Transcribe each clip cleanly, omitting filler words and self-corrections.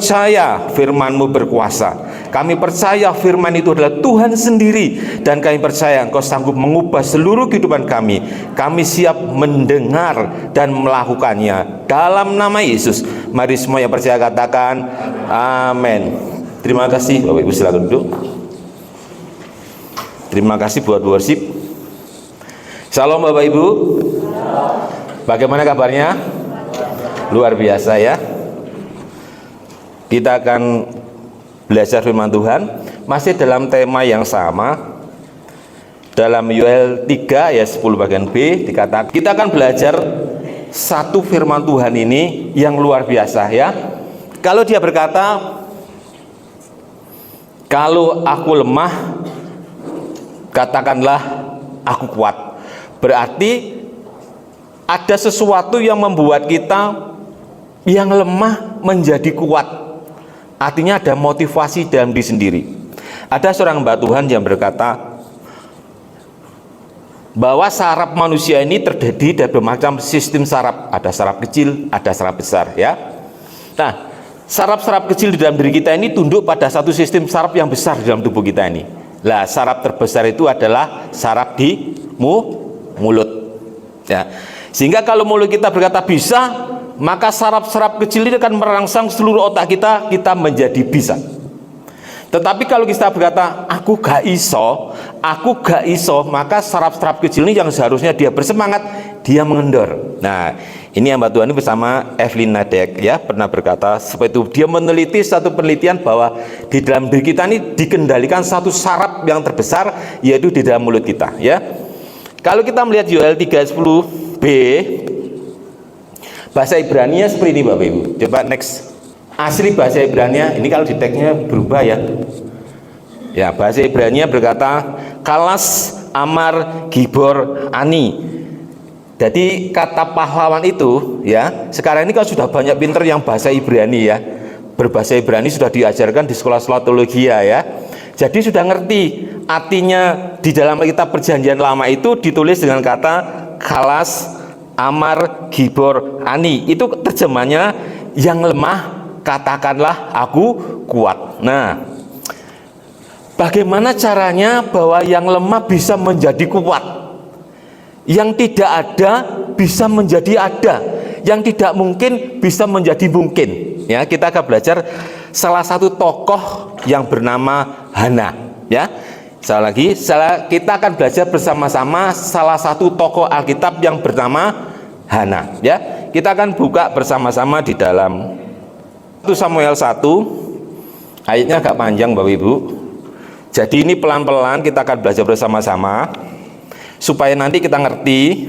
percaya firman-Mu berkuasa. Kami percaya firman itu adalah Tuhan sendiri, dan kami percaya Engkau sanggup mengubah seluruh kehidupan kami. Kami siap mendengar dan melakukannya dalam nama Yesus. Mari semua yang percaya katakan amin. Terima kasih. Bapak Ibu silakan duduk. Terima kasih buat worship. Shalom Bapak Ibu. Bagaimana kabarnya? Luar biasa ya. Kita akan belajar firman Tuhan masih dalam tema yang sama. Dalam Yoel 3 ayat 10 bagian B dikatakan kita akan belajar satu firman Tuhan ini yang luar biasa ya. Kalau dia berkata, kalau aku lemah, katakanlah aku kuat. Berarti ada sesuatu yang membuat kita yang lemah menjadi kuat. Artinya ada motivasi dalam diri sendiri. Ada seorang hamba Tuhan yang berkata bahwa saraf manusia ini terdiri dari bermacam sistem saraf. Ada saraf kecil, ada saraf besar ya. Nah, saraf-saraf kecil di dalam diri kita ini tunduk pada satu sistem saraf yang besar di dalam tubuh kita ini. Nah, saraf terbesar itu adalah saraf di mulut ya. Sehingga kalau mulut kita berkata bisa, maka saraf-saraf kecil ini akan merangsang seluruh otak kita menjadi bisa. Tetapi kalau kita berkata aku gak iso, maka saraf-saraf kecil ini yang seharusnya dia bersemangat, dia mengendor. Nah, ini hamba Tuhan ini bersama Evelyn Nadek ya, pernah berkata seperti itu. Dia meneliti satu penelitian bahwa di dalam diri kita ini dikendalikan satu saraf yang terbesar, yaitu di dalam mulut kita ya. Kalau kita melihat Yoel 3:10b, bahasa Ibrani seperti ini Bapak Ibu. Coba next. Asli bahasa Ibrani ini kalau di tagnya berubah ya. Ya, bahasa Ibrani berkata Kalas Amar Gibor Ani. Jadi kata pahlawan itu ya, sekarang ini kalau sudah banyak pinter yang bahasa Ibrani ya. Berbahasa Ibrani sudah diajarkan di sekolah-sekolah teologi ya. Jadi sudah ngerti artinya di dalam kitab Perjanjian Lama itu ditulis dengan kata Kalas Amar Gibor Ani. Itu terjemahnya yang lemah katakanlah aku kuat. Nah, bagaimana caranya bahwa yang lemah bisa menjadi kuat, yang tidak ada bisa menjadi ada, yang tidak mungkin bisa menjadi mungkin ya. Kita akan belajar salah satu tokoh yang bernama Hana ya. Kita akan belajar bersama-sama salah satu tokoh Alkitab yang bernama Hana ya. Kita akan buka bersama-sama di dalam 1 Samuel 1 ayatnya agak panjang Bapak Ibu. Jadi ini pelan-pelan kita akan belajar bersama-sama supaya nanti kita ngerti,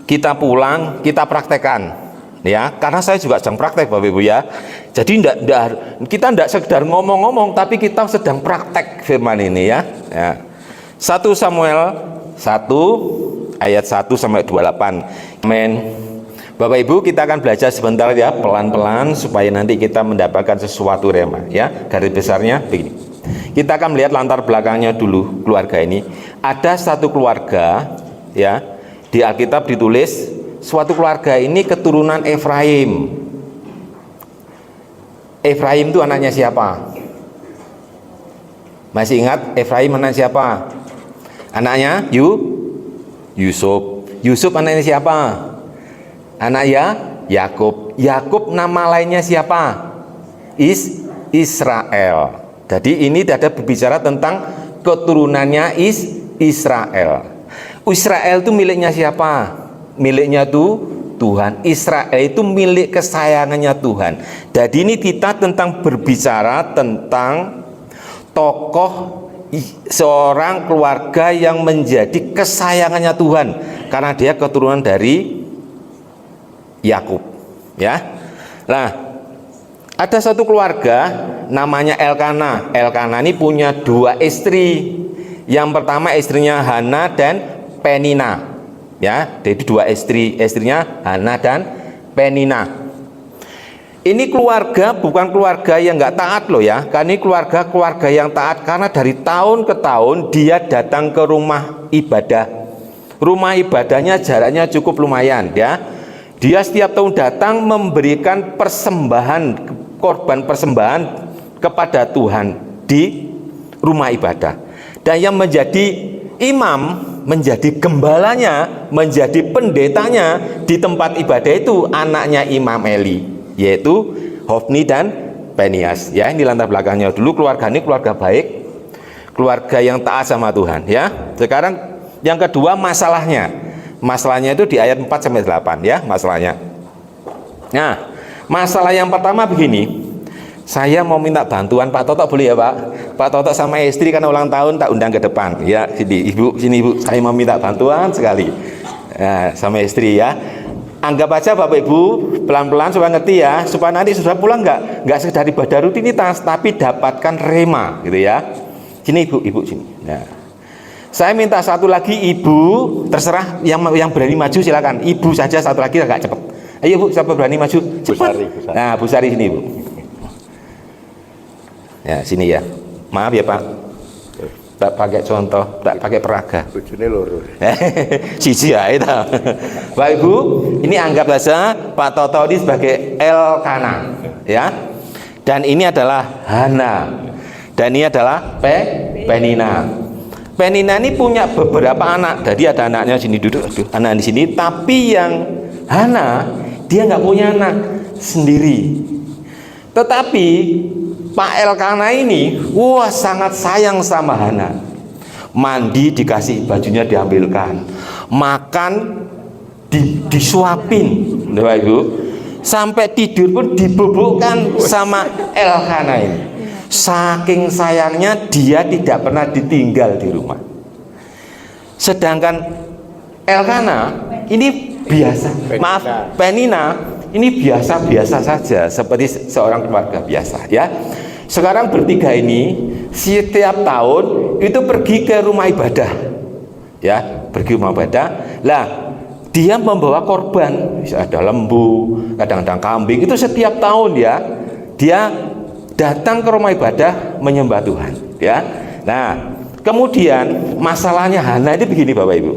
kita pulang, kita praktekkan ya. Karena saya juga sedang praktek Bapak Ibu ya. Jadi kita tidak sekedar ngomong-ngomong, tapi kita sedang praktek firman ini ya. 1 Samuel 1 ayat 1 sampai 28. Amin. Bapak Ibu, kita akan belajar sebentar ya, pelan-pelan supaya nanti kita mendapatkan sesuatu rema ya. Garis besarnya begini. Kita akan melihat latar belakangnya dulu keluarga ini. Ada satu keluarga ya, di Alkitab ditulis suatu keluarga ini keturunan Efraim. Efraim itu anaknya siapa? Masih ingat Efraim anaknya siapa? Anaknya Yusuf. Yusuf anaknya siapa? Anaknya Yakub. Yakub nama lainnya siapa? Israel. Jadi ini ada berbicara tentang keturunannya Israel. Israel itu miliknya siapa? Miliknya tuh Tuhan. Israel itu milik kesayangannya Tuhan. Jadi ini kita tentang berbicara tentang tokoh seorang keluarga yang menjadi kesayangannya Tuhan karena dia keturunan dari Yakub ya. Nah, ada satu keluarga namanya Elkana. Elkana ini punya dua istri. Yang pertama istrinya Hana dan Penina ya. Jadi dua istrinya Hana dan Penina. Ini keluarga bukan keluarga yang nggak taat loh ya. Karena ini keluarga yang taat karena dari tahun ke tahun dia datang ke rumah ibadah. Rumah ibadahnya jaraknya cukup lumayan ya. Dia setiap tahun datang memberikan persembahan korban persembahan kepada Tuhan di rumah ibadah. Dan yang menjadi imam, menjadi gembalanya, menjadi pendetanya di tempat ibadah itu anaknya Imam Eli, yaitu Hofni dan Penias. Ya, ini latar belakangnya dulu. Keluarga ini keluarga baik, keluarga yang taat sama Tuhan. Ya, sekarang yang kedua masalahnya. Masalahnya itu di ayat 4 sampai 8 ya, masalahnya. Nah, masalah yang pertama begini. Saya mau minta bantuan Pak Toto, boleh ya Pak? Pak Toto sama istri kan ulang tahun, tak undang ke depan. Ya, sini Ibu, saya mau minta bantuan sekali. Nah, sama istri ya. Anggap aja Bapak Ibu pelan-pelan supaya ngerti ya, supaya nanti sudah pulang nggak sekedar ibadah rutinitas, tapi dapatkan rema gitu ya. Sini Ibu sini. Nah, saya minta satu lagi Ibu, terserah yang berani maju silakan. Ibu saja satu lagi agak cepat. Ayo Bu, siapa berani maju? Cepat. Bu Sari. Nah, Bu Sari sini Bu. Ya, sini ya. Maaf ya Pak. Tak pakai contoh, tak pakai peraga. Bojone loro. Siji ya itu. Bapak Ibu, ini anggap saja Pak Toto ini sebagai Elkana, ya. Dan ini adalah Hana. Dan ini adalah Penina. Penina ini punya beberapa anak. Jadi ada anaknya sini duduk, anak di sini. Tapi yang Hana, dia nggak punya anak sendiri. Tetapi Pak Elkana ini, wah sangat sayang sama Hana. Mandi dikasih bajunya diambilkan, makan disuapin, Bapak Ibu. Sampai tidur pun dibubukkan sama Elkana ini. Saking sayangnya dia tidak pernah ditinggal di rumah. Sedangkan Elkana ini biasa, Penina ini biasa-biasa saja, seperti seorang keluarga biasa ya. Sekarang bertiga ini setiap tahun itu pergi ke rumah ibadah, ya, pergi ke rumah ibadah. Lah, dia membawa korban, bisa ada lembu, kadang-kadang kambing, itu setiap tahun ya. Dia datang ke rumah ibadah menyembah Tuhan, ya. Nah, kemudian masalahnya Hana itu begini Bapak Ibu.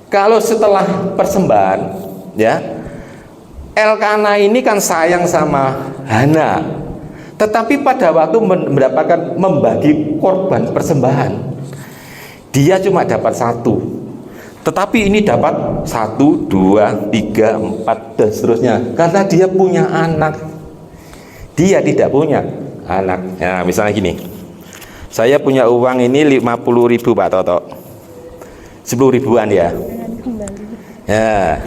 Kalau setelah persembahan, ya, Elkana ini kan sayang sama Hana. Tetapi pada waktu mendapatkan membagi korban persembahan, dia cuma dapat satu. Tetapi ini dapat 1, 2, 3, 4 dan seterusnya. Karena dia punya anak. Dia tidak punya anak. Nah, misalnya gini. Saya punya uang ini 50.000 Pak Toto. 10 ribuan ya. Ya.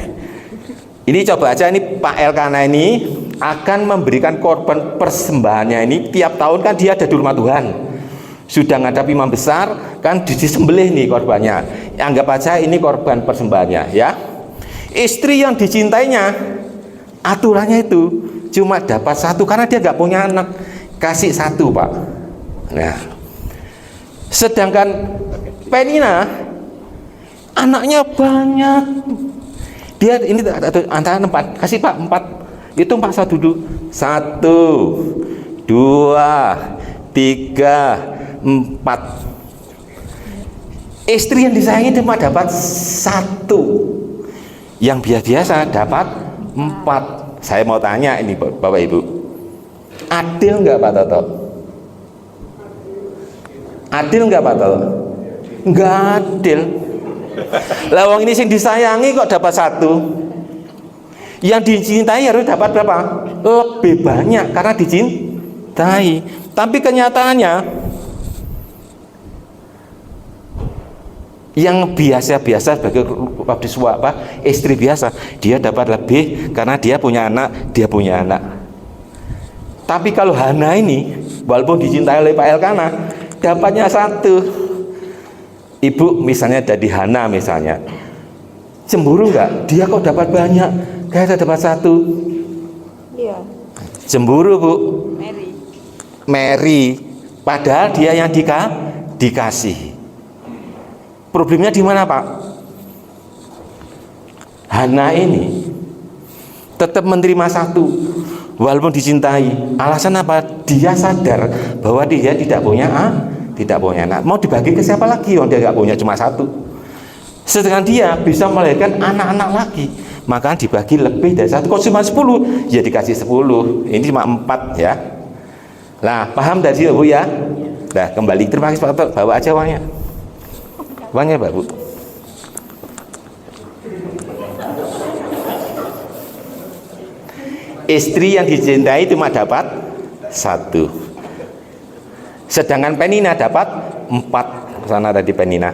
Ini coba aja ini Pak Elkana ini akan memberikan korban persembahannya ini tiap tahun kan dia ada di rumah Tuhan. Sudah ngadap imam besar kan disembelih nih korbannya. Anggap aja ini korban persembahannya ya. Istri yang dicintainya aturannya itu cuma dapat satu karena dia nggak punya anak, kasih satu Pak. Nah, sedangkan Penina anaknya banyak. Dia ini antara 4, kasih Pak 4. Itu 4 satu dulu. 1, 2, 3, 4. Istri yang disayangi cuma dapat 1. Yang biasa dapat 4. Saya mau tanya ini Bapak Ibu. Adil nggak Pak Toto? Adil nggak Pak Toto? Nggak adil. Lawang ini sing disayangi kok dapat 1. Yang dicintai harus dapat berapa? Lebih banyak karena dicintai. Tapi kenyataannya yang biasa-biasa sebagai istri biasa, dia dapat lebih karena dia punya anak, Tapi kalau Hana ini, walaupun dicintai oleh Pak Elkana, dapatnya 1. Ibu misalnya dari Hana misalnya, cemburu nggak? Dia kok dapat banyak, kayak dapat 1. Iya. Cemburu Bu. Mary. Padahal dia yang dikasih. Problemnya di mana Pak? Hana ini tetap menerima 1, walaupun dicintai. Alasan apa? Dia sadar bahwa dia tidak punya anak. Mau dibagi ke siapa lagi? Dia nggak punya cuma 1. Sedangkan dia bisa melahirkan anak-anak lagi. maka dibagi lebih dari 1. Kok cuma 10? Ya dikasih 10. Ini cuma 4 ya. Nah, paham dari sini Bu ya? Nah, kembali terima kasih Pak Tok, bawa aja uangnya. Uangnya Pak Bu. Istri yang dicintai cuma dapat 1. Sedangkan Penina dapat 4. Sana tadi Penina.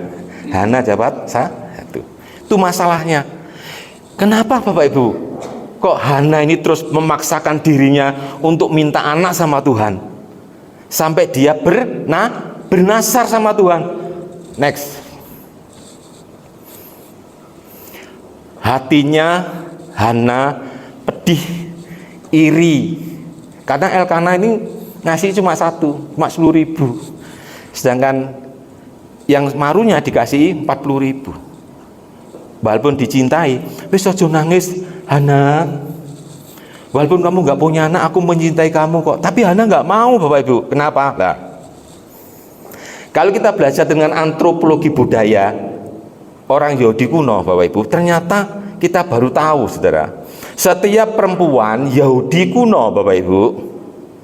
Hana dapat 1. Itu masalahnya. Kenapa Bapak Ibu? Kok Hana ini terus memaksakan dirinya untuk minta anak sama Tuhan? Sampai dia bernasar sama Tuhan. Next. Hatinya Hana pedih, iri. Karena Elkana ini ngasih cuma 1, cuma 10.000. Sedangkan yang marunya dikasih 40.000. Walaupun dicintai, wis aja nangis Hana. Walaupun kamu nggak punya anak, aku mencintai kamu kok. Tapi Hana nggak mau Bapak Ibu. Kenapa? Nah, kalau kita belajar dengan antropologi budaya orang Yahudi kuno Bapak Ibu, ternyata kita baru tahu saudara, setiap perempuan Yahudi kuno Bapak Ibu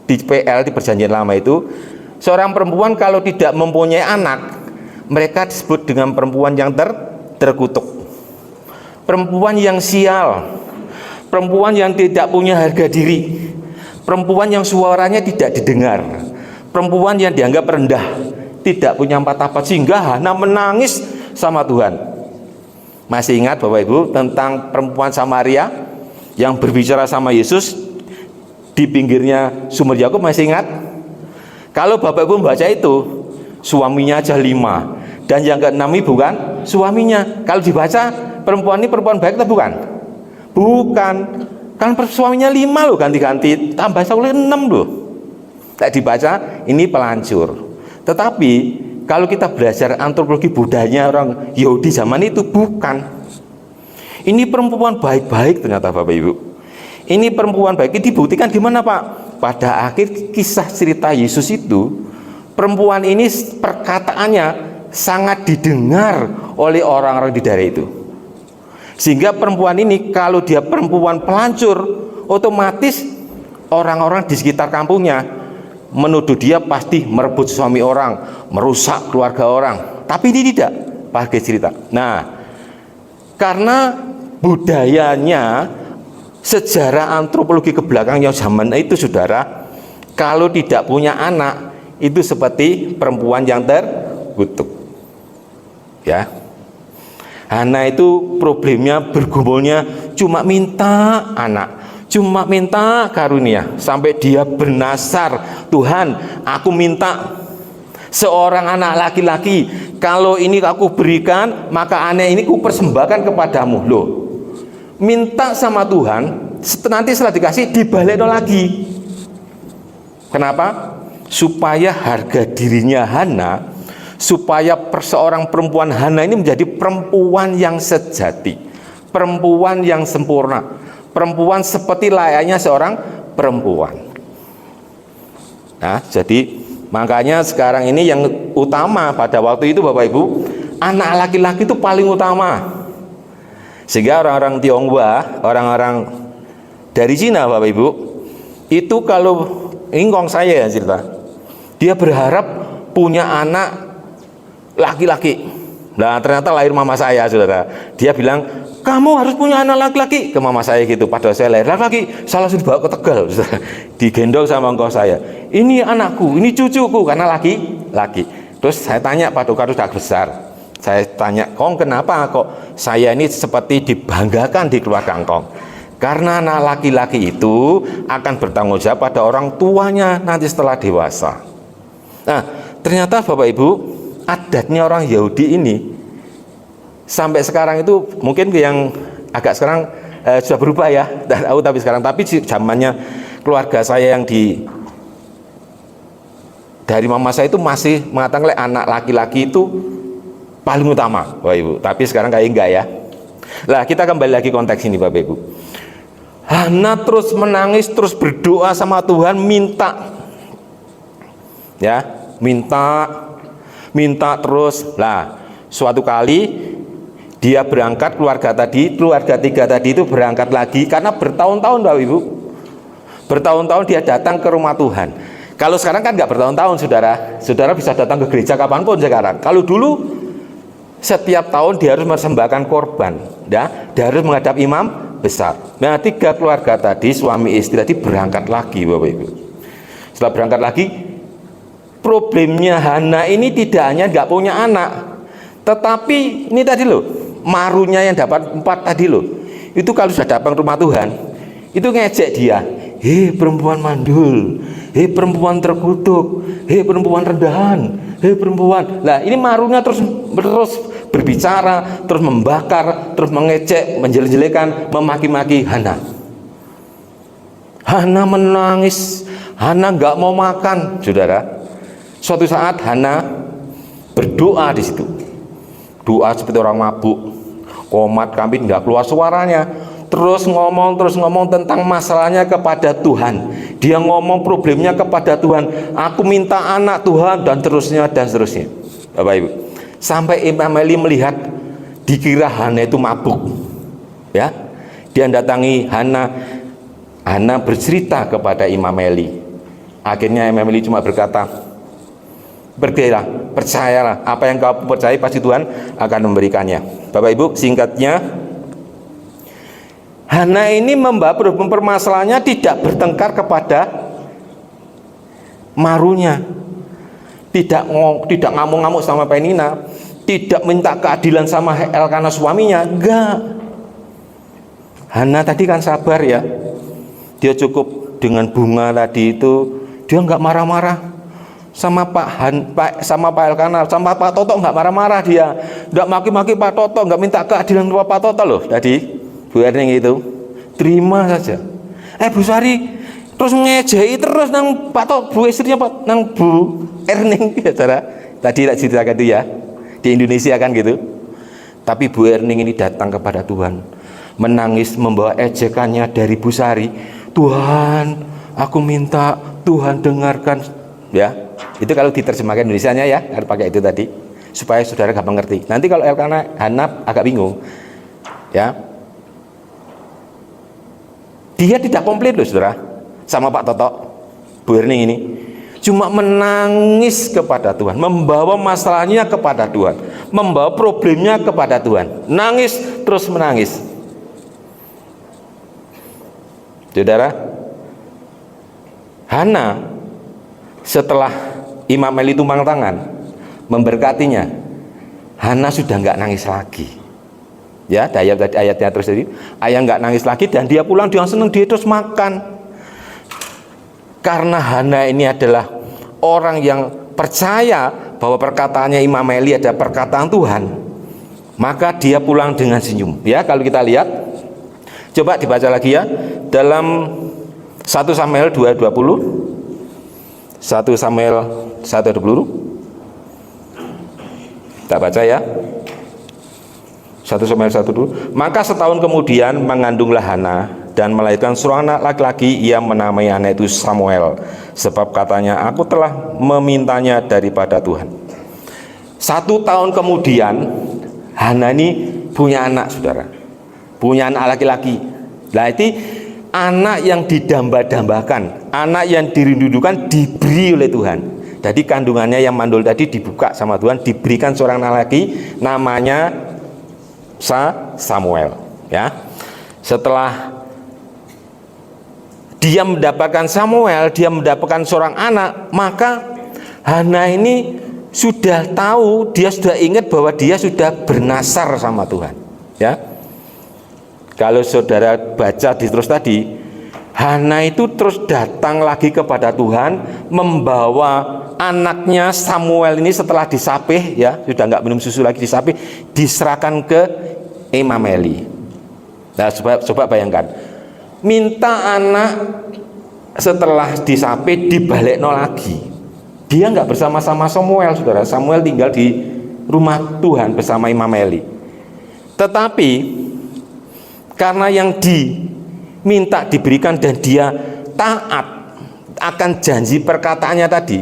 di PL, di Perjanjian Lama itu, seorang perempuan kalau tidak mempunyai anak, mereka disebut dengan perempuan yang terkutuk, perempuan yang sial, perempuan yang tidak punya harga diri, perempuan yang suaranya tidak didengar, perempuan yang dianggap rendah, tidak punya martabat, sehingga Hana menangis sama Tuhan. Masih ingat Bapak Ibu tentang perempuan Samaria yang berbicara sama Yesus di pinggirnya sumber Yakub? Masih ingat? Kalau Bapak Ibu membaca itu, suaminya aja 5 dan yang ke-6 bukan suaminya. Kalau dibaca, perempuan ini perempuan baik atau bukan? Bukan. Kan suaminya 5 loh, ganti-ganti tambah 6 loh. Tak dibaca, ini pelancur. Tetapi kalau kita belajar antropologi budayanya orang Yahudi zaman itu, bukan. Ini perempuan baik-baik ternyata Bapak Ibu. Ini perempuan baik, ini dibuktikan di mana Pak? Pada akhir kisah cerita Yesus itu, perempuan ini perkataannya sangat didengar oleh orang-orang di daerah itu. Sehingga perempuan ini kalau dia perempuan pelancur, otomatis orang-orang di sekitar kampungnya menuduh dia pasti merebut suami orang, merusak keluarga orang. Tapi ini tidak, pakai cerita. Nah, karena budayanya, sejarah antropologi ke belakang yang zaman itu saudara, kalau tidak punya anak itu seperti perempuan yang terkutuk. Ya, Hana itu problemnya, bergumulnya cuma minta anak, cuma minta karunia, sampai dia bernasar, Tuhan, aku minta seorang anak laki-laki. Kalau ini aku berikan, maka anak ini ku persembahkan kepadamu. Loh, minta sama Tuhan, nanti setelah dikasih dibalik lagi. Kenapa? Supaya harga dirinya Hana, supaya seorang perempuan Hana ini menjadi perempuan yang sejati, perempuan yang sempurna, perempuan seperti layaknya seorang perempuan. Nah, jadi makanya sekarang ini yang utama pada waktu itu Bapak Ibu, anak laki-laki itu paling utama. Sehingga orang-orang Tionghoa, orang-orang dari Cina Bapak Ibu, itu kalau ingkong saya ya cerita, dia berharap punya anak laki-laki. Nah, ternyata lahir mama saya saudara. Dia bilang, kamu harus punya anak laki-laki ke mama saya gitu. Padahal saya lahir laki-laki, salah sudah bawa ke Tegal saudara. Digendong sama engkau saya, ini anakku, ini cucuku, karena laki-laki. Terus saya tanya, Pak Dokar sudah besar, saya tanya, Kong kenapa kok saya ini seperti dibanggakan di keluarga engkong? Karena anak laki-laki itu akan bertanggung jawab pada orang tuanya nanti setelah dewasa. Nah, ternyata Bapak Ibu, adatnya orang Yahudi ini sampai sekarang itu mungkin yang agak sekarang sudah berubah ya, dan tahu tapi sekarang, tapi zamannya keluarga saya yang dari mama saya itu masih mengatakan anak laki-laki itu paling utama Bapak Ibu. Tapi sekarang kayak enggak ya. Lah, kita kembali lagi konteks ini Bapak Ibu. Hana terus menangis, terus berdoa sama Tuhan, minta ya, minta terus. Lah, suatu kali Dia berangkat, keluarga tiga tadi itu berangkat lagi karena bertahun-tahun Bapak Ibu. Bertahun-tahun dia datang ke rumah Tuhan. Kalau sekarang kan nggak bertahun-tahun saudara. Saudara bisa datang ke gereja kapanpun sekarang. Kalau dulu setiap tahun dia harus mempersembahkan korban, ya, dia harus menghadap imam besar. Nah, tiga keluarga tadi, suami istri tadi berangkat lagi Bapak Ibu. Setelah berangkat lagi, problemnya Hana ini tidak hanya nggak punya anak, tetapi ini tadi loh, marunya yang dapat 4 tadi loh, itu kalau sudah datang rumah Tuhan, itu ngejek dia. Hei perempuan mandul, hei perempuan terkutuk, hei perempuan rendahan, hei perempuan. Nah ini marunya terus berbicara, terus membakar, terus mengecek, menjelek-jelekan, memaki-maki Hana. Hana menangis, Hana nggak mau makan, saudara. Suatu saat Hana berdoa di situ, doa seperti orang mabuk, komat kambing nggak keluar suaranya. Terus ngomong tentang masalahnya kepada Tuhan. Dia ngomong problemnya kepada Tuhan. Aku minta anak Tuhan, dan seterusnya dan seterusnya. Bapak Ibu, sampai Imam Eli melihat, dikira Hana itu mabuk. Ya, dia datangi Hana. Hana bercerita kepada Imam Eli. Akhirnya Imam Eli cuma berkata, percayalah, apa yang kau percaya pasti Tuhan akan memberikannya. Bapak Ibu, singkatnya, Hana ini membawa permasalahannya tidak bertengkar kepada marunya, tidak ngamuk-ngamuk sama Penina, tidak minta keadilan sama Elkana suaminya, enggak. Hana tadi kan sabar ya, dia cukup dengan bunga tadi itu, dia enggak marah-marah sama sama Pak Elkana, sama Pak Toto enggak marah-marah, dia enggak maki-maki Pak Toto, enggak minta keadilan sama Pak Toto loh tadi. Bu Erning itu terima saja. Bu Sari terus ngejei terus nang Pak Bu istrinya Pak nang Bu Erning ya saudara. Tadi tak ceritakan itu ya, di Indonesia kan gitu. Tapi Bu Erning ini datang kepada Tuhan, menangis membawa ejekannya dari Bu Sari. Tuhan, aku minta Tuhan dengarkan, ya. Itu kalau diterjemahkan Indonesianya ya, harus pakai itu tadi supaya saudara gampang ngerti. Nanti kalau Elkana Hana agak bingung, ya. Dia tidak komplit loh saudara sama Pak Toto, Bu Erning ini cuma menangis kepada Tuhan, membawa masalahnya kepada Tuhan, membawa problemnya kepada Tuhan, nangis terus menangis. Saudara, Hana setelah Imam Eli tumpang tangan memberkatinya, Hana sudah nggak nangis lagi. Ya, ayatnya terus tadi, ayah nggak nangis lagi, dan dia pulang, dia senang, dia terus makan. Karena Hana ini adalah orang yang percaya bahwa perkataannya Imam Eli adalah perkataan Tuhan, maka dia pulang dengan senyum. Ya, kalau kita lihat, coba dibaca lagi ya, dalam 1 Samuel 2:20, 1 Samuel 1:20, kita baca ya. 1 Samuel 1 dulu. Maka setahun kemudian mengandunglah Hana dan melahirkan seorang anak laki-laki. Ia menamai anak itu Samuel, sebab katanya, aku telah memintanya daripada Tuhan. 1 tahun kemudian Hana ini punya anak saudara, punya anak laki-laki. Nah itu anak yang didamba-dambakan, anak yang dirindukan, diberi oleh Tuhan. Jadi kandungannya yang mandul tadi dibuka sama Tuhan, diberikan seorang anak laki, namanya Samuel, ya. Setelah dia mendapatkan Samuel, dia mendapatkan seorang anak, maka Hana ini sudah tahu, dia sudah ingat bahwa dia sudah bernasar sama Tuhan, ya. Kalau saudara baca di terus tadi, Hana itu terus datang lagi kepada Tuhan, membawa anaknya Samuel ini setelah disapih, ya, sudah nggak minum susu lagi, disapih, diserahkan ke Imam Eli. Nah, coba bayangkan, minta anak setelah disapih dibalikno lagi. Dia nggak bersama-sama Samuel, saudara. Samuel tinggal di rumah Tuhan bersama Imam Eli. Tetapi karena yang diminta diberikan dan dia taat akan janji perkataannya tadi,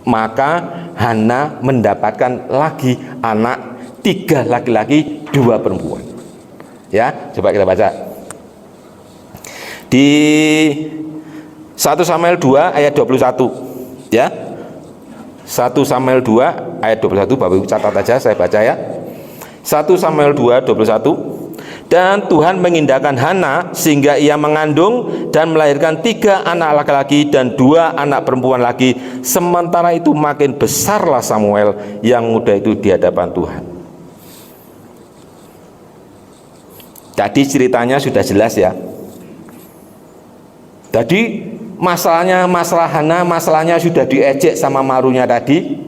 maka Hana mendapatkan lagi anak 3 laki-laki, 2 perempuan. Ya, coba kita baca. Di 1 Samuel 2 ayat 21. Ya. 1 Samuel 2 ayat 21, Bapak Ibu catat aja, saya baca ya. 1 Samuel 2 21. Dan Tuhan mengindahkan Hana sehingga ia mengandung dan melahirkan 3 anak laki-laki dan 2 anak perempuan lagi. Sementara itu makin besarlah Samuel yang muda itu di hadapan Tuhan. Tadi ceritanya sudah jelas ya. Tadi masalah Hana, masalahnya sudah diejek sama marunya tadi,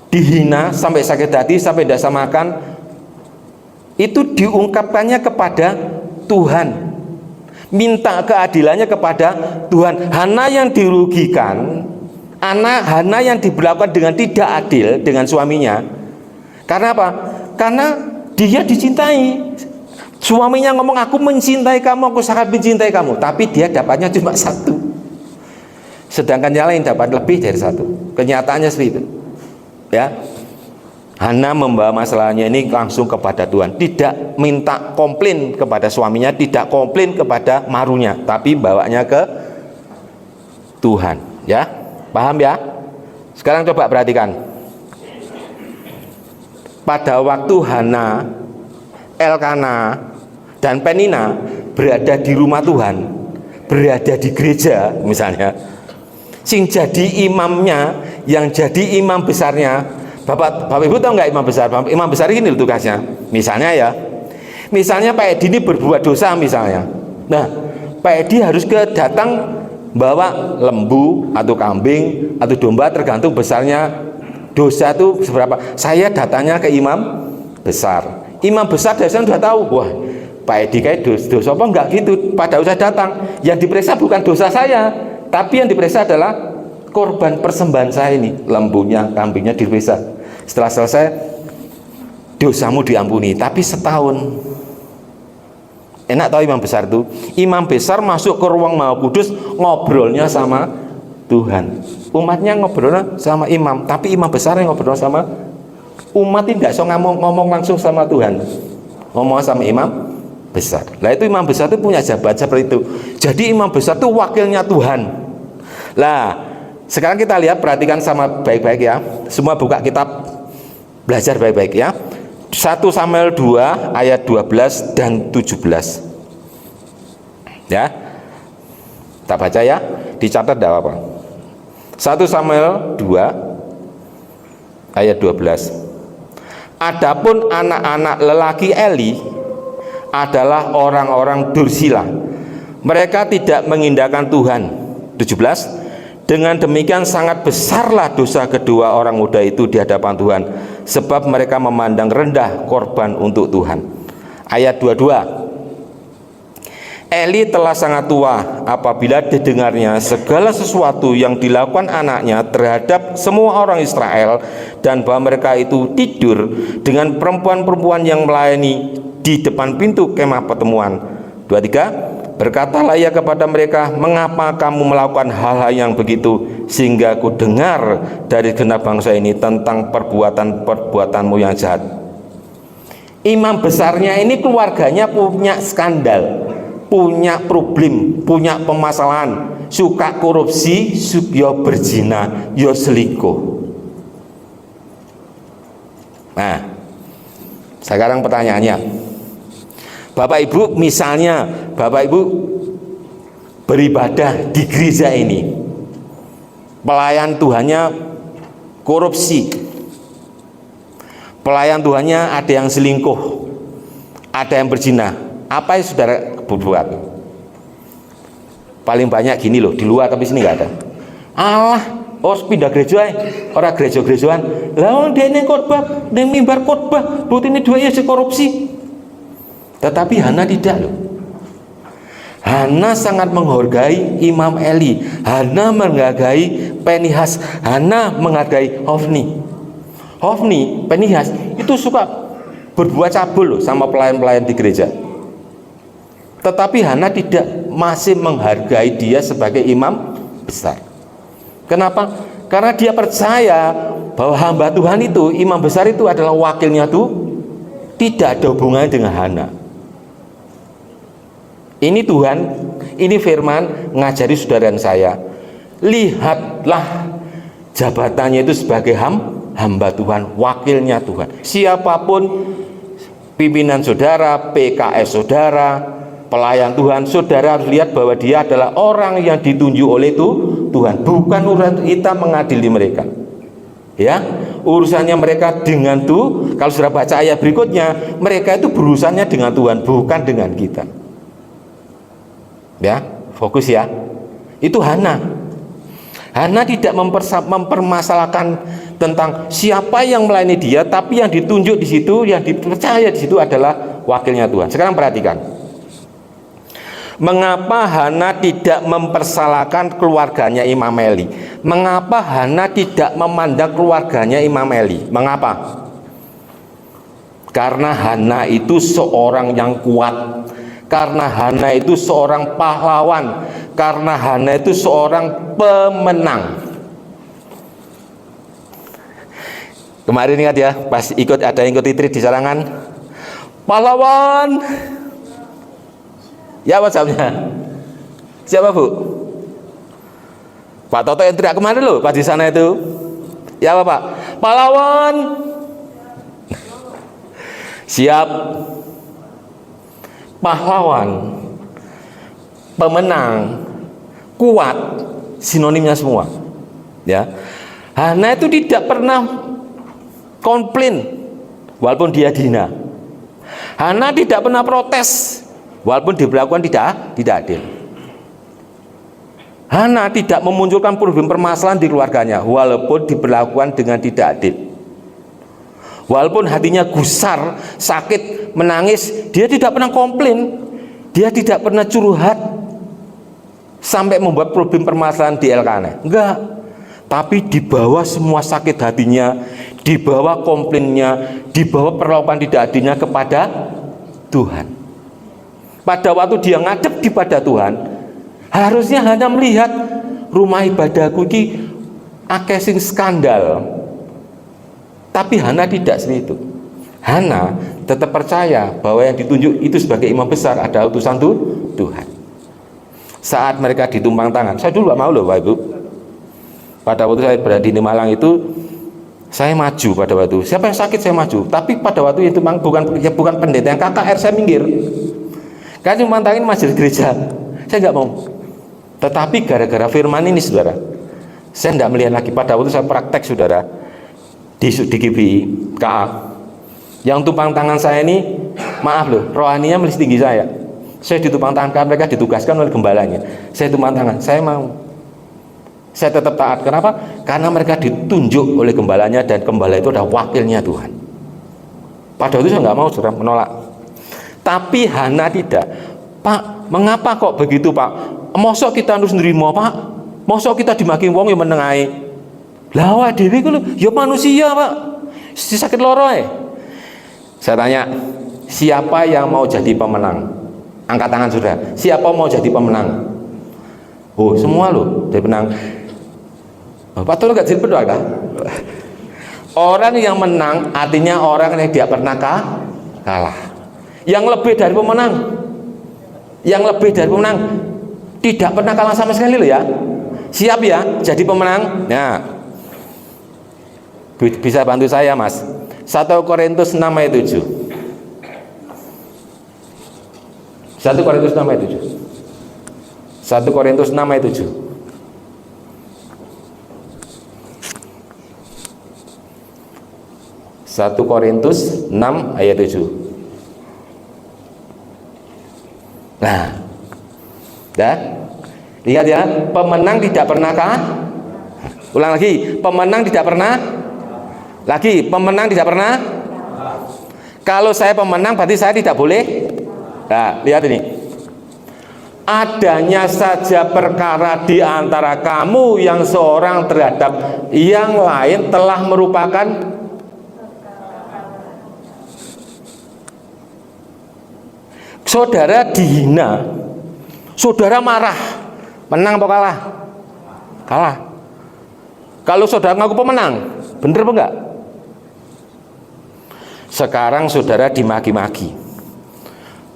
dihina sampai sakit hati, sampai tidak bisa makan. Itu diungkapkannya kepada Tuhan, minta keadilannya kepada Tuhan. Hana yang dirugikan, Hana yang diberlakukan dengan tidak adil dengan suaminya. Karena apa? Karena dia dicintai. Suaminya ngomong, aku mencintai kamu, aku sangat mencintai kamu, tapi dia dapatnya cuma 1, sedangkan yang lain dapat lebih dari 1. Kenyataannya seperti itu ya. Hana membawa masalahnya ini langsung kepada Tuhan, tidak minta komplain kepada suaminya, tidak komplain kepada marunya, tapi bawanya ke Tuhan. Ya, paham ya? Sekarang coba perhatikan. Pada waktu Hana, Elkana, dan Penina berada di rumah Tuhan, berada di gereja misalnya, sing jadi imamnya, yang jadi imam besarnya, Bapak Ibu tahu nggak imam besar? Imam besar ini tugasnya. Misalnya ya, misalnya Pak Edi ini berbuat dosa misalnya. Nah, Pak Edi harus datang bawa lembu atau kambing atau domba, tergantung besarnya dosa itu seberapa. Saya datanya ke imam besar. Imam besar dari sana sudah tahu, wah Pak Edi kayak dosa apa enggak gitu. Pada usah datang, yang diperiksa bukan dosa saya, tapi yang diperiksa adalah korban persembahan saya ini, lembunya, kambingnya diperiksa. Setelah selesai, dosamu diampuni. Tapi setahun, enak tahu imam besar itu. Imam besar masuk ke ruang Maha Kudus, ngobrolnya sama Tuhan. Umatnya ngobrolnya sama imam, tapi imam besar yang ngobrol sama umat, tidak so ngomong langsung sama Tuhan, ngomong sama imam besar. Nah itu imam besar itu punya jabatan seperti itu. Jadi imam besar itu wakilnya Tuhan. Lah sekarang kita lihat, perhatikan sama baik-baik ya. Semua buka kitab, belajar baik-baik ya. 1 Samuel 2 ayat 12 dan 17. Ya. Tak baca ya, dicatat tidak apa-apa. 1 Samuel 2 ayat 12. Adapun anak-anak lelaki Eli adalah orang-orang dursila. Mereka tidak mengindahkan Tuhan. 17. Dengan demikian sangat besarlah dosa kedua orang muda itu di hadapan Tuhan, sebab mereka memandang rendah korban untuk Tuhan. Ayat 22. Eli telah sangat tua apabila didengarnya segala sesuatu yang dilakukan anaknya terhadap semua orang Israel, dan bahwa mereka itu tidur dengan perempuan-perempuan yang melayani di depan pintu kemah pertemuan. 23. Berkatalah ia kepada mereka, mengapa kamu melakukan hal-hal yang begitu, sehingga aku dengar dari genap bangsa ini tentang perbuatan-perbuatanmu yang jahat. Imam besarnya ini keluarganya punya skandal, punya problem, punya permasalahan, suka korupsi, yo berzina, yo selingkuh. Nah, sekarang pertanyaannya, Bapak Ibu, misalnya Bapak Ibu beribadah di gereja ini, pelayan Tuhannya korupsi, pelayan Tuhannya ada yang selingkuh, ada yang berzina, apa yang saudara berbuat? Paling banyak gini loh, di luar, tapi sini nggak ada. Allah, pindah gereja, orang gereja-gerejaan, lawan dia ini khotbah, dia mimbar khotbah, buat ini dua ya korupsi. Tetapi Hana tidak loh. Hana sangat menghargai Imam Eli, Hana menghargai Penihas, Hana menghargai Hofni, Penihas itu suka berbuat cabul loh sama pelayan-pelayan di gereja. Tetapi Hana tidak, masih menghargai dia sebagai imam besar. Kenapa? Karena dia percaya bahwa hamba Tuhan itu, imam besar itu adalah wakilnya tidak ada hubungannya dengan Hana. Ini Tuhan, ini firman ngajari saudara dan saya, lihatlah jabatannya itu sebagai hamba Tuhan, wakilnya Tuhan. Siapapun pimpinan saudara, PKS saudara, pelayan Tuhan, saudara harus lihat bahwa dia adalah orang yang ditunjuk oleh Tuhan. Bukan urusan kita mengadili mereka. Ya, urusannya mereka dengan Tuhan. Kalau sudah baca ayat berikutnya, mereka itu berurusannya dengan Tuhan, bukan dengan kita. Ya, fokus ya. Itu Hana. Hana tidak mempermasalahkan tentang siapa yang melayani dia, tapi yang ditunjuk di situ, yang dipercaya di situ adalah wakilnya Tuhan. Sekarang perhatikan, mengapa Hana tidak mempersalahkan keluarganya Imam Eli? Mengapa Hana tidak memandang keluarganya Imam Eli? Mengapa? Karena Hana itu seorang yang kuat. Karena Hana itu seorang pahlawan. Karena Hana itu seorang pemenang. Kemarin ingat ya, pas ada yang ikut Itri di Sarangan, pahlawan. Ya, apa jawabnya? Siapa Bu? Pak Toto yang teriak kemarin loh, pas di sana itu. Ya apa Pak? Pahlawan. Siap. Pahlawan, pemenang, kuat, sinonimnya semua. Ya, Hana itu tidak pernah komplain walaupun dia dihina. Hana tidak pernah protes walaupun diberlakukan tidak adil. Hana tidak memunculkan problem permasalahan di keluarganya walaupun diberlakukan dengan tidak adil. Walaupun hatinya gusar, sakit, menangis, dia tidak pernah komplain, dia tidak pernah curhat sampai membuat problem permasalahan di Elkanah. Enggak. Tapi di bawah semua sakit hatinya, di bawah komplainnya, di bawah perlakuan tidak adilnya kepada Tuhan. Pada waktu dia ngadep kepada Tuhan, harusnya hanya melihat rumah ibadahku ini akeh sing skandal. Tapi Hana tidak seperti itu. Hana tetap percaya bahwa yang ditunjuk itu sebagai imam besar adalah utusan Tuhan. Saat mereka ditumpang tangan, saya dulu gak mau loh Bapak Ibu. Pada waktu saya berada di Malang itu, saya maju pada waktu. Siapa yang sakit saya maju. Tapi pada waktu itu bukan pendeta yang KKR, saya minggir. Karena tumpang tangan majelis gereja, saya nggak mau. Tetapi gara-gara firman ini saudara, saya tidak melihat lagi. Pada waktu saya praktek saudara, di GBI KA, yang tumpang tangan saya ini, maaf loh, rohaninya mesti tinggi saya ditumpang tangan, mereka ditugaskan oleh gembalanya, saya tumpang tangan, saya mau, saya tetap taat. Kenapa? Karena mereka ditunjuk oleh gembalanya dan gembala itu adalah wakilnya Tuhan. Pada waktu saya nggak mau, saudara, menolak. Tapi Hana tidak. Pak, mengapa kok begitu Pak? Mosok kita harus nerima Pak? Mosok kita dimaki wong yang menengahi? Lah awak dhewe ku lho ya manusia, Pak. Si sakit loro ae. Saya tanya, siapa yang mau jadi pemenang? Angkat tangan sudah. Siapa mau jadi pemenang? Oh, semua loh jadi pemenang. Pak Tolo gak jadi berdoa kah? Orang yang menang artinya orang yang tidak pernah kalah. Yang lebih dari pemenang. Yang lebih dari pemenang tidak pernah kalah sama sekali loh ya. Siap ya jadi pemenang? Nah, bisa bantu saya Mas. 1 Korintus 6 ayat 7. 1 Korintus 6 ayat 7. 1 Korintus 6 ayat 7. 1 Korintus 6 ayat 7. Nah, dah lihat ya, pemenang tidak pernah ulang lagi, pemenang tidak pernah lagi, pemenang tidak pernah. Kalau saya pemenang berarti saya tidak boleh. Nah, lihat ini, adanya saja perkara di antara kamu yang seorang terhadap yang lain telah merupakan saudara dihina, saudara marah, menang atau kalah? Kalah. Kalau saudara ngaku pemenang, bener apa enggak? Sekarang saudara dimaki-maki.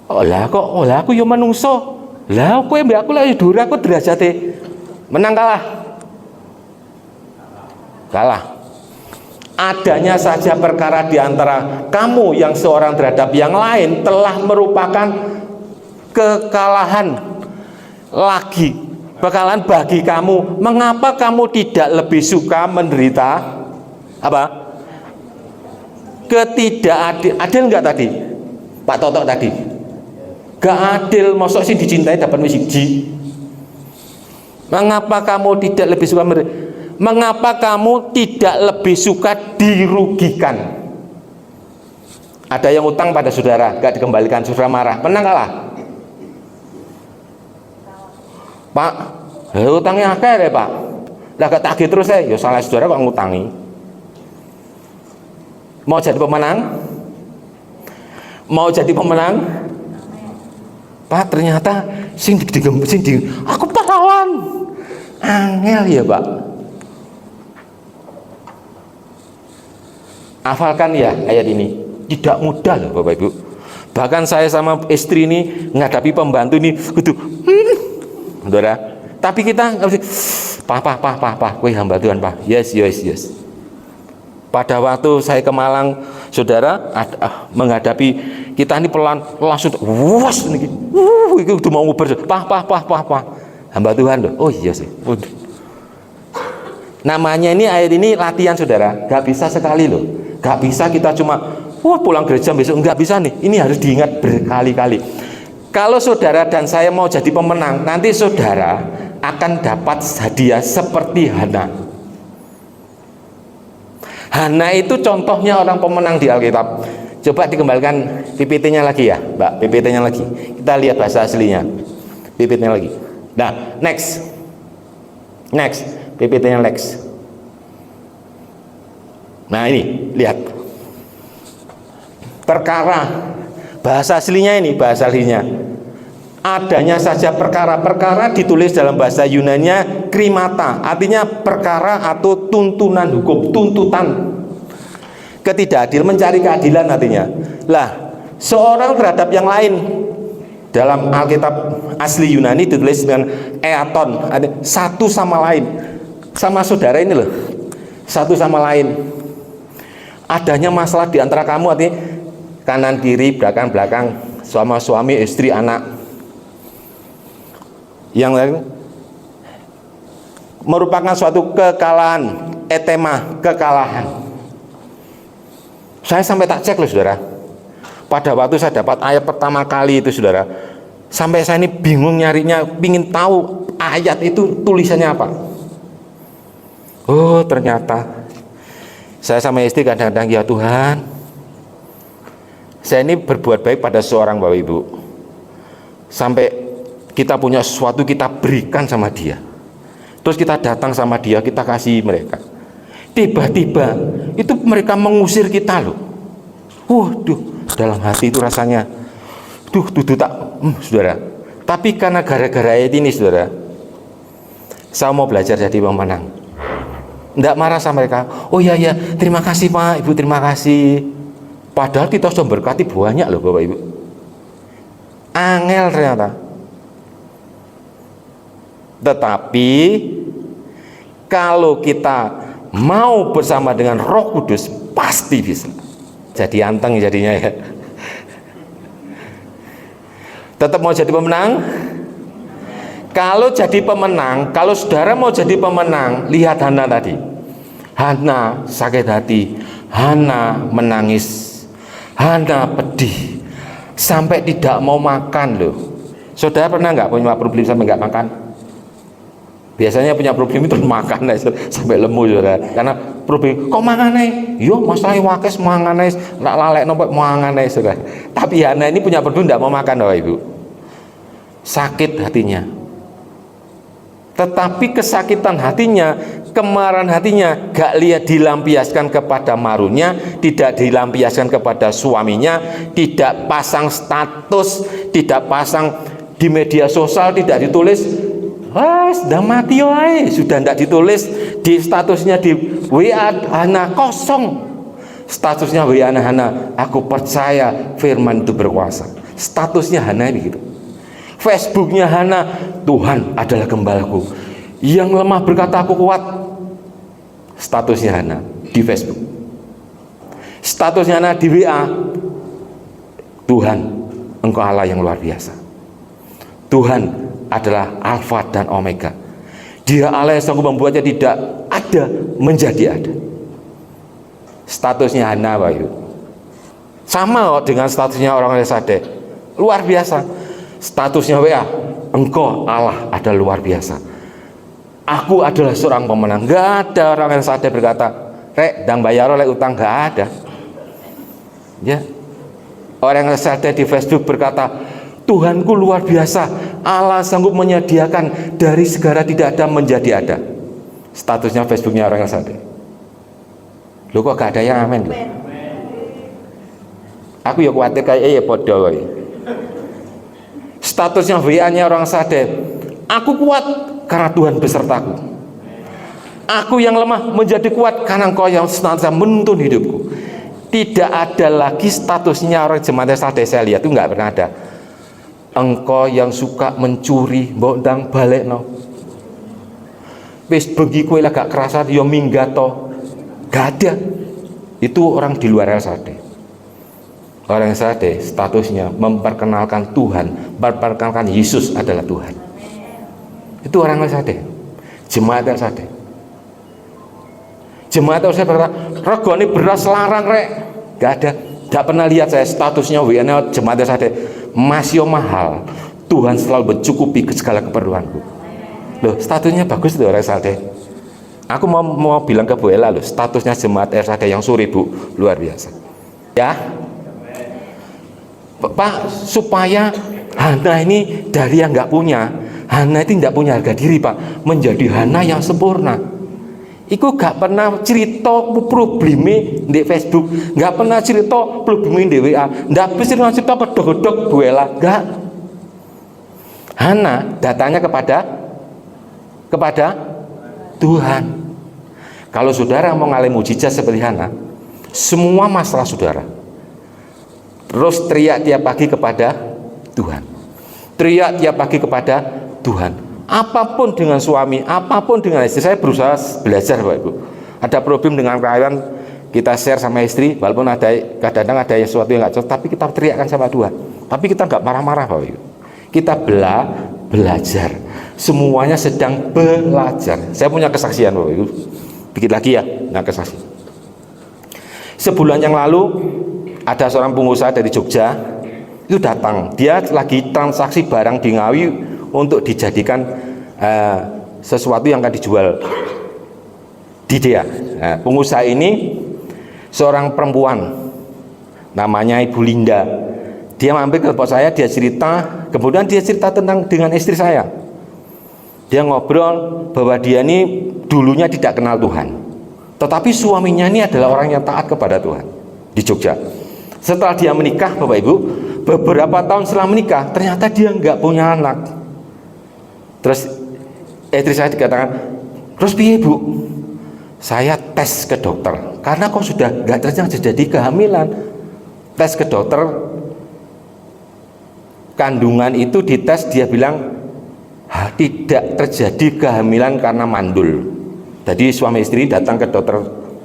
Oh lah kok, oh lah aku yo manungso. Lah kowe mbek aku lah dhuwur aku derajate. Menang kalah? Kalah. Adanya saja perkara di antara kamu yang seorang terhadap yang lain telah merupakan kekalahan lagi. Kekalahan bagi kamu. Mengapa kamu tidak lebih suka menderita apa? Ketidakadil. Adil enggak tadi? Pak Toto tadi. Gak adil, mosok sih dicintai dapat siji. Mengapa kamu tidak lebih suka mengapa kamu tidak lebih suka dirugikan? Ada yang utang pada saudara, gak dikembalikan, saudara marah, menang kalah? Pak, utangnya akeh ya Pak. Lah gak tagih terus ya salah saudara kok ngutangi. Mau jadi pemenang? Mau jadi pemenang? Pak, ternyata sing aku pahlawan. Angel ya Pak. Hafalkan ya ayat ini. Tidak mudah loh Bapak Ibu. Bahkan saya sama istri ini menghadapi pembantu ini gitu. Saudara. Tapi kita Pak, kowe hamba Tuhan Pak. Yes. Pada waktu saya ke Malang, saudara, menghadapi kita ini pelan langsung was niki. Itu udah mau nguber. Pak. Hamba Tuhan loh. Oh iya sih. Namanya ini ayat ini latihan saudara. Gak bisa sekali loh. Gak bisa kita cuma pulang gereja besok. Gak bisa nih. Ini harus diingat berkali-kali. Kalau saudara dan saya mau jadi pemenang, nanti saudara akan dapat hadiah seperti Hana. Hana itu contohnya orang pemenang di Alkitab. Coba dikembalikan PPT-nya lagi ya, Mbak. PPT-nya lagi. Kita lihat bahasa aslinya. PPT-nya lagi. Nah, next. PPT-nya next. Nah, ini lihat. Perkara bahasa aslinya ini, bahasa aslinya. Adanya saja perkara ditulis dalam bahasa Yunaninya krimata, artinya perkara atau tuntunan hukum, tuntutan. Ketidakadil, mencari keadilan artinya. Lah, seorang terhadap yang lain dalam Alkitab asli Yunani ditulis dengan eaton, satu sama lain. Sama saudara ini loh. Satu sama lain. Adanya masalah di antara kamu artinya kanan kiri, belakang, sama suami, istri, anak. Yang lain merupakan suatu kekalahan, etema, kekalahan. Saya sampai tak cek loh saudara. Pada waktu saya dapat ayat pertama kali itu saudara, sampai saya ini bingung nyarinya, pingin tahu ayat itu tulisannya apa. Oh ternyata saya sama istri kadang-kadang, ya Tuhan, saya ini berbuat baik pada seorang Bapak Ibu, sampai kita punya sesuatu kita berikan sama dia, terus kita datang sama dia, kita kasih mereka, tiba-tiba itu mereka mengusir kita loh. Waduh, dalam hati itu rasanya saudara. Tapi karena gara-gara ayat ini saudara, saya mau belajar jadi pemenang. Tidak marah sama mereka. Oh ya, terima kasih Pak, Ibu, terima kasih. Padahal kita sudah berkati banyak loh Bapak Ibu. Angel ternyata. Tetapi kalau kita mau bersama dengan Roh Kudus, pasti bisa. Jadi anteng jadinya ya. Tetap mau jadi pemenang? Kalau jadi pemenang, kalau saudara mau jadi pemenang, lihat Hana tadi. Hana sakit hati, Hana menangis, Hana pedih, sampai tidak mau makan loh. Saudara pernah nggak punya problem sampai nggak makan? Biasanya punya problem itu makan sampai lemu saudara. Karena problem, kok mangan yo masalah wakes mangan nak lalek nopo mangan saudara. Tapi Hana ini punya problem tidak mau makan Bapak Ibu. Sakit hatinya. Tetapi kesakitan hatinya, kemarahan hatinya gak lihat dilampiaskan kepada marunnya, tidak dilampiaskan kepada suaminya, tidak pasang status, tidak pasang di media sosial, tidak ditulis sudah mati sudah tidak ditulis di statusnya di WA, Hana kosong. Statusnya WA Hana, aku percaya firman itu berkuasa. Statusnya Hana begitu. Facebooknya Hana, Tuhan adalah gembalaku. Yang lemah berkata aku kuat. Statusnya Hana di Facebook. Statusnya Hana di WA, Tuhan, Engkau Allah yang luar biasa. Tuhan adalah Alfa dan Omega. Dia Allah yang sanggup membuatnya tidak ada menjadi ada. Statusnya Hana, Pak Ibu, sama dengan statusnya orang Sadek, luar biasa. Statusnya WA, Engkau Allah adalah luar biasa. Aku adalah seorang pemenang. Gak ada orang yang Sadek berkata, Rek, dang bayar oleh utang, gak ada. Ya, orang yang Sadek di Facebook berkata, Tuhanku luar biasa, Allah sanggup menyediakan dari segala tidak ada menjadi ada. Statusnya Facebooknya orang yang Sadek. Loh kok gak ada yang amin? Aku ya khawatir kayak ya podo. Statusnya WA-nya orang Sadek, aku kuat karena Tuhan besertaku. Aku yang lemah menjadi kuat karena Engkau yang senantiasa menuntun hidupku. Tidak ada lagi statusnya orang jemaat Sadek, saya lihat itu nggak pernah ada. Engkau yang suka mencuri, mbok balik no. Wis bengi kowe lah gak kerasa yo minggato. Gak ada. Itu orang di luar Sadek. Orang Sadek statusnya memperkenalkan Tuhan, memperkenalkan Yesus adalah Tuhan. Itu orang Sadek. Jemaat Sadek. Jemaat saya berkata, regone beras larang rek. Gak ada. Gak pernah lihat saya statusnya WA-nya jemaat Sadek. Masih mahal. Tuhan selalu mencukupi segala keperluanku. Loh, statusnya bagus tuh orang Sadek. Aku mau bilang ke Bu Ella loh, statusnya jemaat RSAD yang suri Bu, luar biasa. Ya, Pak, supaya Hana ini dari yang nggak punya, Hana itu tidak punya harga diri Pak, menjadi Hana yang sempurna. Iku gak pernah cerita probleme di Facebook, gak pernah cerita probleme di WA, gak pernah cerita pedok-pedok Bu Ella, gak. Hana datanya kepada Tuhan. Kalau saudara mau ngalih mujizat seperti Hana, semua masalah saudara terus teriak tiap pagi kepada Tuhan, teriak tiap pagi kepada Tuhan. Apapun dengan suami, apapun dengan istri, saya berusaha belajar Bapak Ibu. Ada problem dengan karyawan, kita share sama istri, walaupun ada kadang-kadang ada sesuatu yang nggak cocok, tapi kita teriakkan sama Tuhan. Tapi kita nggak marah-marah Bapak Ibu. Kita belajar. Semuanya sedang belajar. Saya punya kesaksian Bapak Ibu. Dikit lagi ya, nah kesaksian. Sebulan yang lalu ada seorang pengusaha dari Jogja itu datang. Dia lagi transaksi barang di Ngawi untuk dijadikan sesuatu yang akan dijual di dia. Nah, pengusaha ini seorang perempuan, namanya Ibu Linda. Dia mampir ke tempat saya, dia cerita, kemudian dia cerita dengan istri saya. Dia ngobrol bahwa dia ini dulunya tidak kenal Tuhan, tetapi suaminya ini adalah orang yang taat kepada Tuhan di Jogja. Setelah dia menikah Bapak Ibu, beberapa tahun setelah menikah, ternyata dia nggak punya anak. Terus istri saya dikatakan, terus piye Bu? Saya tes ke dokter, karena kok sudah nggak terjadi kehamilan. Tes ke dokter, kandungan itu dites, dia bilang tidak terjadi kehamilan karena mandul. Jadi suami istri datang ke dokter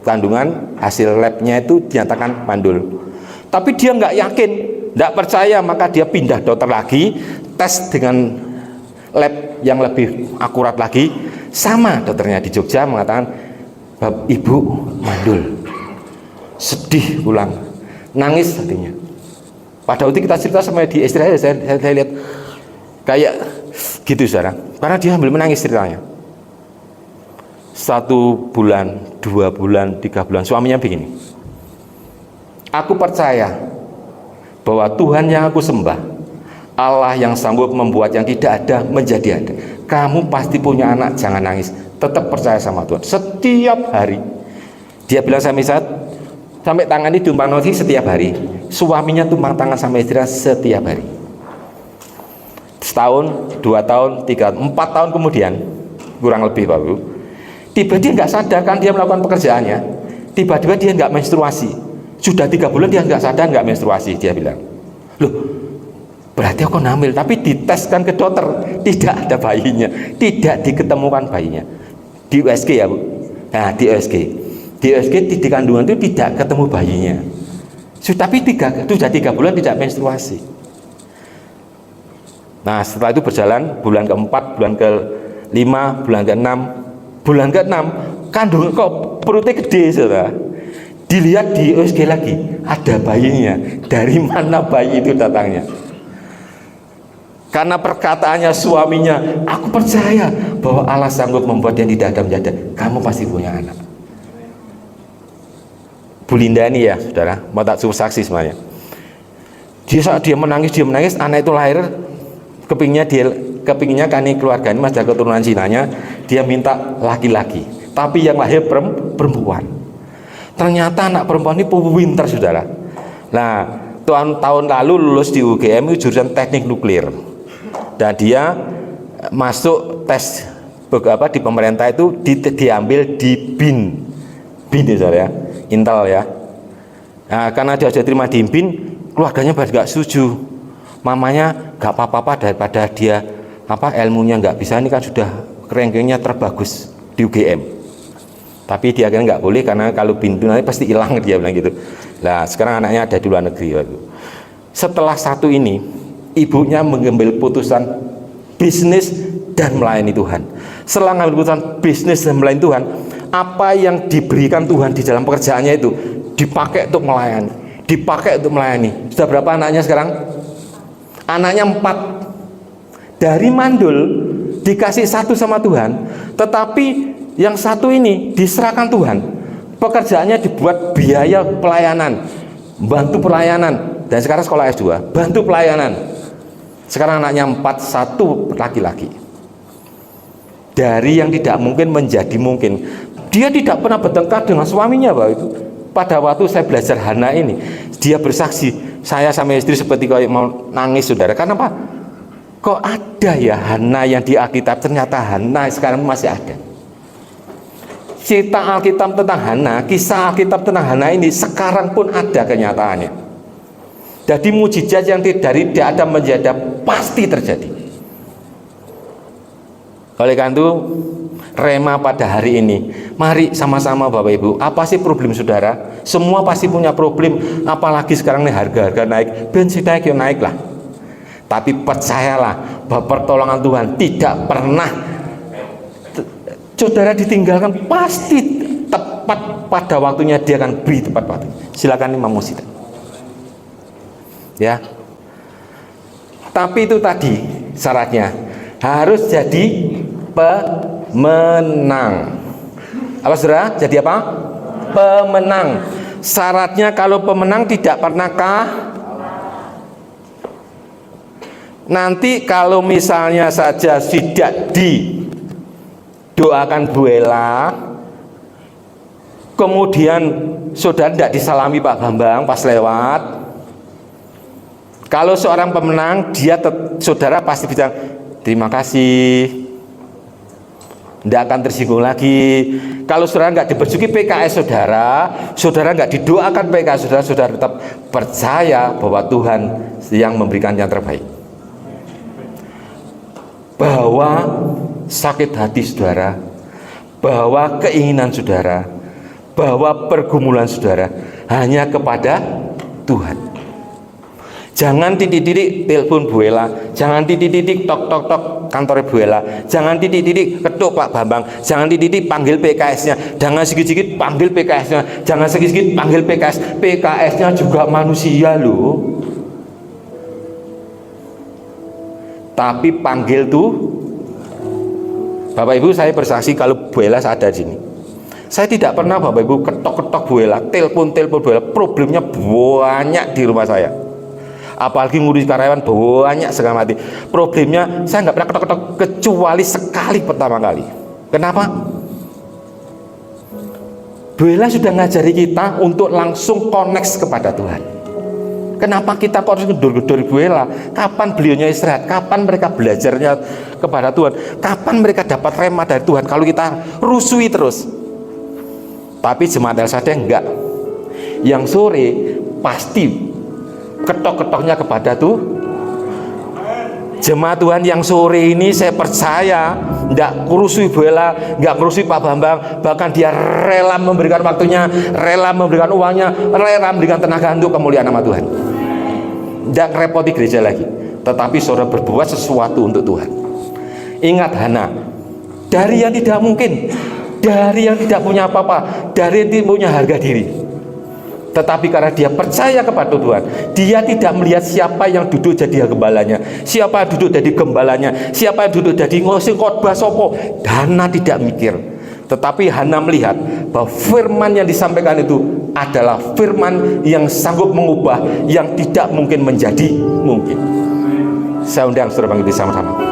kandungan, hasil labnya itu dinyatakan mandul. Tapi dia nggak yakin, nggak percaya, maka dia pindah dokter lagi, tes dengan lab yang lebih akurat lagi. Sama dokternya di Jogja mengatakan, Ibu mandul. Sedih pulang, nangis hatinya. Pada waktu kita cerita sama di istri saya lihat kayak gitu saudara, karena dia sambil menangis ceritanya. 1 bulan, 2 bulan, 3 bulan, suaminya begini, aku percaya bahwa Tuhan yang aku sembah, Allah yang sanggup membuat yang tidak ada menjadi ada. Kamu pasti punya anak, jangan nangis, tetap percaya sama Tuhan. Setiap hari dia bilang sama saya, sampai tangan ini tumpang nasi setiap hari. Suaminya tumpang tangan sama istrinya setiap hari. Setahun, 2 tahun, 3, 4 tahun kemudian, kurang lebih Bapak Ibu, tiba-tiba dia nggak sadar kan dia melakukan pekerjaannya, tiba-tiba dia nggak menstruasi. Sudah 3 bulan dia nggak sadar, nggak menstruasi. Dia bilang, loh berarti aku hamil. Tapi diteskan ke dokter, tidak ada bayinya, tidak diketemukan bayinya. Di USG ya Bu. Nah di USG di kandungan itu tidak ketemu bayinya. Tapi sudah 3 bulan tidak menstruasi. Nah setelah itu berjalan bulan ke-4, bulan ke-5, bulan ke-6, bulan ke-6 kandungan kok perutnya gede saudara. Dilihat di USG lagi, ada bayinya. Dari mana bayi itu datangnya? Karena perkataannya suaminya, aku percaya bahwa Allah sanggup membuat yang tidak ada menjadi. Kamu pasti punya anak. Bu Linda ini ya saudara, mau tak suruh saksi semuanya. Saat dia menangis, anak itu lahir. Kepinginnya kan ini keluarga ini masih ada keturunan Cinanya, dia minta laki-laki, tapi yang lahir perempuan. Ternyata anak perempuan ini pintar saudara. Nah tahun lalu lulus di UGM jurusan teknik nuklir, dan dia masuk tes di pemerintah itu diambil di BIN ya saudara ya, Intel ya. Nah, karena dia sudah terima di BIN, keluarganya nggak setuju. Mamanya nggak apa-apa daripada dia ilmunya nggak bisa, ini kan sudah rankingnya terbagus di UGM. Tapi dia akhirnya nggak boleh karena kalau BIN nanti pasti hilang, dia bilang gitu. Nah sekarang anaknya ada di luar negeri. Setelah satu ini, ibunya mengambil putusan bisnis dan melayani Tuhan. Setelah mengambil putusan bisnis dan melayani Tuhan, apa yang diberikan Tuhan di dalam pekerjaannya itu dipakai untuk melayani, dipakai untuk melayani. Sudah berapa anaknya sekarang? Anaknya 4. Dari mandul dikasih 1 sama Tuhan, tetapi yang 1 ini diserahkan Tuhan. Pekerjaannya dibuat biaya pelayanan, bantu pelayanan, dan sekarang sekolah S2, bantu pelayanan. Sekarang anaknya 4, 1 laki-laki. Dari yang tidak mungkin menjadi mungkin. Dia tidak pernah bertengkar dengan suaminya Pak itu. Pada waktu saya belajar Hana ini, dia bersaksi, saya sama istri seperti kayak mau nangis saudara. Karena apa? Kok ada ya Hana yang di Alkitab? Ternyata Hana sekarang masih ada. Cerita Alkitab tentang Hana, kisah Alkitab tentang Hana ini sekarang pun ada kenyataannya. Jadi mujizat yang dari tidak ada menjadi pasti terjadi. Oleh karena itu, Rema pada hari ini, mari sama-sama Bapak Ibu, apa sih problem saudara? Semua pasti punya problem, apalagi sekarang nih harga-harga naik, bensin naik ya naik lah. Tapi percayalah bahwa pertolongan Tuhan tidak pernah saudara ditinggalkan, pasti tepat pada waktunya dia akan beri tepat waktu. Silakan Imam Musida. Ya. Tapi itu tadi syaratnya harus jadi pemenang. Apa saudara? Jadi apa? Pemenang. Syaratnya kalau pemenang tidak pernah nanti kalau misalnya saja tidak didoakan Bu Ella, kemudian saudara tidak disalami Pak Bambang pas lewat, kalau seorang pemenang saudara pasti bilang terima kasih, tidak akan tersinggung lagi. Kalau saudara nggak diberjuki PKS saudara nggak didoakan PKS saudara tetap percaya bahwa Tuhan yang memberikan yang terbaik. Bahwa sakit hati saudara, bahwa keinginan saudara, bahwa pergumulan saudara hanya kepada Tuhan. Jangan titik-titik telepon Bu Ella, jangan titik-titik tok kantor Bu Ella, jangan titik-titik ketuk Pak Bambang, jangan titik-titik panggil PKS-nya, jangan sedikit-sedikit panggil PKS-nya, jangan sedikit-sedikit panggil PKS. PKS-nya juga manusia loh. Tapi panggil tuh Bapak Ibu, saya bersaksi kalau Bu Ella ada di sini. Saya tidak pernah Bapak Ibu ketok-ketok Bu Ella, telepon Bu Ella, problemnya banyak di rumah saya. Apalagi ngurus karyawan banyak sekali mati. Problemnya saya nggak pernah ketok-ketok kecuali sekali pertama kali. Kenapa? Bu Ella sudah ngajari kita untuk langsung connect kepada Tuhan. Kenapa kita kok harus gedor-gedor Bu Ella? Kapan beliaunya istirahat? Kapan mereka belajarnya kepada Tuhan? Kapan mereka dapat rema dari Tuhan? Kalau kita rusui terus. Tapi jemaat LSD enggak. yang sore pasti ketok-ketoknya kepada tuh jemaat Tuhan yang sore ini. Saya percaya tidak kurusui Bella, nggak kurusui Pak Bambang, bahkan dia rela memberikan waktunya, rela memberikan uangnya, rela memberikan tenaga untuk kemuliaan nama Tuhan. Tidak repoti gereja lagi, tetapi saudara berbuat sesuatu untuk Tuhan. Ingat Hana, dari yang tidak mungkin, dari yang tidak punya apa-apa, dari yang tidak punya harga diri, tetapi karena dia percaya kepada Tuhan, dia tidak melihat siapa yang duduk jadi gembalanya, siapa yang duduk jadi gembalanya, siapa yang duduk jadi ngosing khotbah sopo. Hana tidak mikir, tetapi Hana melihat bahwa firman yang disampaikan itu adalah firman yang sanggup mengubah yang tidak mungkin menjadi mungkin. Saya undang saudara bangkit sama-sama.